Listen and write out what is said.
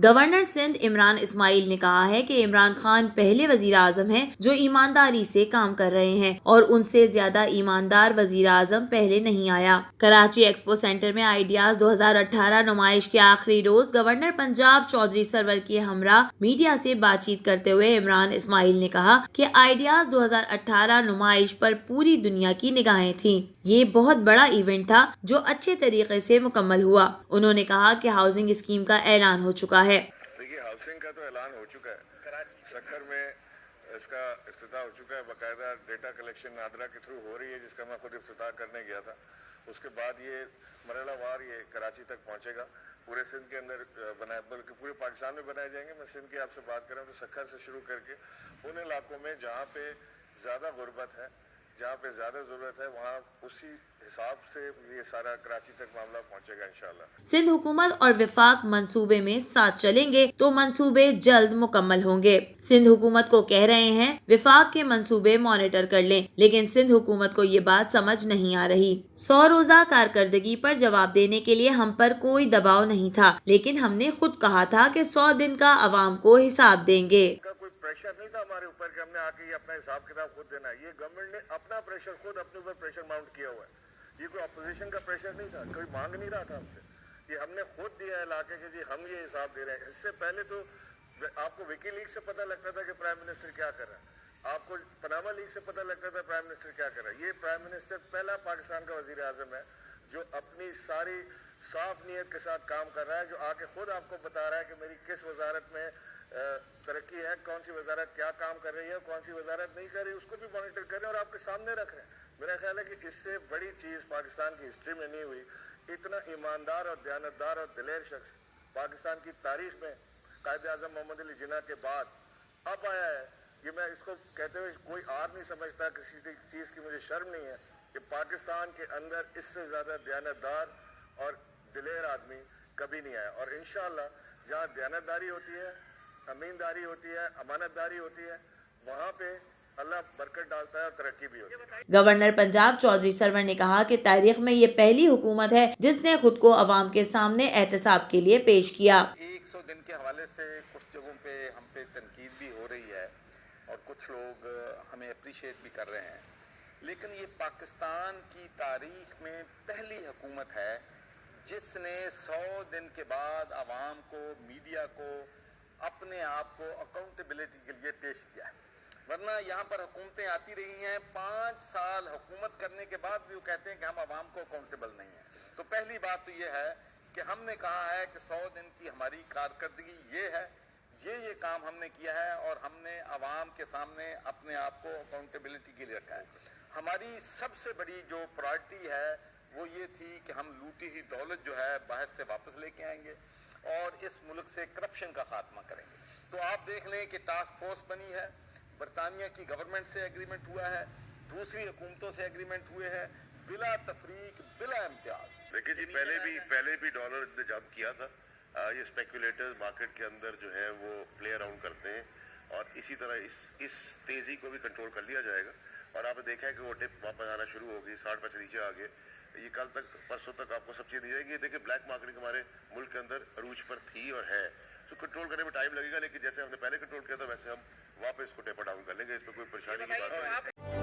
Governor Sindh Imran اسماعیل نے کہا ہے کہ عمران خان پہلے وزیر اعظم ہیں جو ایمانداری سے کام کر رہے ہیں اور ان سے زیادہ ایماندار وزیر اعظم پہلے نہیں آیا۔ کراچی ایکسپو سینٹر میں آئیڈیاز 2018 نمائش کے آخری روز گورنر پنجاب چودھری سرور کے ہمراہ میڈیا سے بات چیت کرتے ہوئے عمران اسماعیل نے کہا کہ آئیڈیاز 2018 نمائش پر پوری دنیا کی نگاہیں تھیں۔ یہ بہت بڑا ایونٹ تھا جو اچھے طریقے سے مکمل ہوا۔ انہوں نے کہا کہ ہاؤسنگ اسکیم کا اعلان ہو چکا ہے۔ دیکھیے ہاؤسنگ کا تو اعلان ہو چکا ہے، سکھر میں اس کا افتتاح ہو چکا ہے، باقاعدہ ڈیٹا کلیکشن نادرا کے تھرو ہو رہی ہے جس کا میں خود افتتاح کرنے گیا تھا۔ اس کے بعد یہ مرحلہ وار یہ کراچی تک پہنچے گا، پورے سندھ کے اندر بنائے بلکہ پورے پاکستان میں بنائے جائیں گے۔ میں سندھ کی آپ سے بات کر رہا ہوں تو سکھر سے شروع کر کے ان علاقوں میں جہاں پہ زیادہ غربت ہے، جہاں پہ زیادہ ضرورت ہے، وہاں اسی حساب سے یہ سارا کراچی تک معاملہ پہنچے گا انشاءاللہ۔ سندھ حکومت اور وفاق منصوبے میں ساتھ چلیں گے تو منصوبے جلد مکمل ہوں گے۔ سندھ حکومت کو کہہ رہے ہیں وفاق کے منصوبے مانیٹر کر لیں، لیکن سندھ حکومت کو یہ بات سمجھ نہیں آ رہی۔ 100 روزہ کارکردگی پر جواب دینے کے لیے ہم پر کوئی دباؤ نہیں تھا، لیکن ہم نے خود کہا تھا کہ 100 دن کا عوام کو حساب دیں گے۔ کوئی پریشر نہیں تھا ہمارے اوپر کہ ہم نے آ کے یہ اپنا حساب کتاب خود دینا ہے۔ یہ گورنمنٹ نے اپنا پریشر خود اپنے اوپر پریشر ماؤنٹ کیا ہوا ہے۔ یہ کوئی اپوزیشن کا پریشر نہیں تھا، کوئی مانگ نہیں رہا تھا ہم سے۔ یہ ہم نے خود دیا ہے علاقے کے، جی ہم یہ حساب دے رہے ہیں۔ اس سے پہلے تو آپ کو وکی لیگ سے پتہ لگتا تھا کہ پرائم منسٹر کیا کر رہا ہے، آپ کو پناما لیگ سے پتہ لگتا تھا پرائم منسٹر کیا کر رہا ہے۔ یہ پرائم منسٹر پہلا پاکستان کا وزیر اعظم ہے جو اپنی ساری صاف نیت کے ساتھ کام کر رہا ہے، جو آ کے خود آپ کو بتا رہا ہے کہ میری کس وزارت میں ترقی ہے، کون سی وزارت کیا کام کر رہی ہے، کون سی وزارت نہیں کر رہی، اس کو بھی مانیٹر کر رہے ہیں اور آپ کے سامنے رکھ رہے ہیں۔ میرا خیال ہے کہ اس سے بڑی چیز پاکستان کی ہسٹری میں نہیں ہوئی۔ اتنا ایماندار اور دیانتدار اور دلیر شخص پاکستان کی تاریخ میں قائد اعظم محمد علی جناح کے بعد اب آیا ہے۔ یہ میں اس کو کہتے ہوئے کوئی آر نہیں سمجھتا، کسی چیز کی مجھے شرم نہیں ہے کہ پاکستان کے اندر اس سے زیادہ دیانتدار اور دلیر آدمی کبھی نہیں آیا۔ اور انشاءاللہ جہاں دیانتداری ہوتی ہے، امینداری ہوتی ہے، امانت داری ہوتی ہے، وہاں پہ اللہ برکت ڈالتا ہے اور ترقی بھی ہوتی ہے۔ گورنر پنجاب چودھری سرور نے کہا کہ تاریخ میں یہ پہلی حکومت ہے جس نے خود کو عوام کے سامنے احتساب کے لیے پیش کیا۔ 100 دن کے حوالے سے کچھ جگہوں پہ ہم پہ تنقید بھی ہو رہی ہے اور کچھ لوگ ہمیں اپریشیٹ بھی کر رہے ہیں، لیکن یہ پاکستان کی تاریخ میں پہلی حکومت ہے جس نے 100 دن کے بعد عوام کو، میڈیا کو، اپنے آپ کو اکاؤنٹیبلٹی کے لیے پیش کیا ہے۔ ورنہ یہاں پر حکومتیں آتی رہی ہیں، 5 سال حکومت کرنے کے بعد بھی وہ کہتے ہیں کہ ہم عوام کو اکاؤنٹیبل نہیں ہیں۔ تو پہلی بات تو یہ ہے کہ ہم نے کہا ہے کہ 100 دن کی ہماری کارکردگی یہ ہے، یہ کام ہم نے کیا ہے اور ہم نے عوام کے سامنے اپنے آپ کو اکاؤنٹیبلٹی کے لیے رکھا ہے۔ ہماری سب سے بڑی جو پرائرٹی ہے وہ یہ تھی کہ ہم لوٹی ہوئی دولت جو ہے باہر سے واپس لے کے آئیں گے اور اس ملک سے کرپشن کا خاتمہ کریں گے۔ تو آپ دیکھ لیں کہ ٹاسک فورس بنی ہے، برطانیہ کی گورنمنٹ سے ایگریمنٹ ہوا ہے، دوسری حکومتوں سے ایگریمنٹ ہوئے ہیں، بلا تفریق، بلا امتیاز۔ دیکھیں جی پہلے بھی ڈالر نے جمپ کیا تھا۔ یہ اسپیکولیٹر مارکیٹ کے اندر جو ہے وہ پلے اراؤنڈ کرتے ہیں اور اسی طرح اس تیزی کو بھی کنٹرول کر لیا جائے گا۔ اور آپ نے دیکھا ہے کہ وہ ٹپ واپس آنا شروع ہو گئی، 60 پیسے نیچے آ گئے۔ یہ کل تک پرسوں تک آپ کو سب چیز دی جائے گی۔ دیکھیں بلیک مارکیٹنگ ہمارے ملک کے اندر عروج پر تھی اور ہے، تو کنٹرول کرنے میں ٹائم لگے گا، لیکن جیسے ہم نے پہلے کنٹرول کیا تھا ویسے ہم واپس کو ٹیپر ڈاؤن کر لیں گے۔ اس پہ کوئی پریشانی کی بات نہیں ہے۔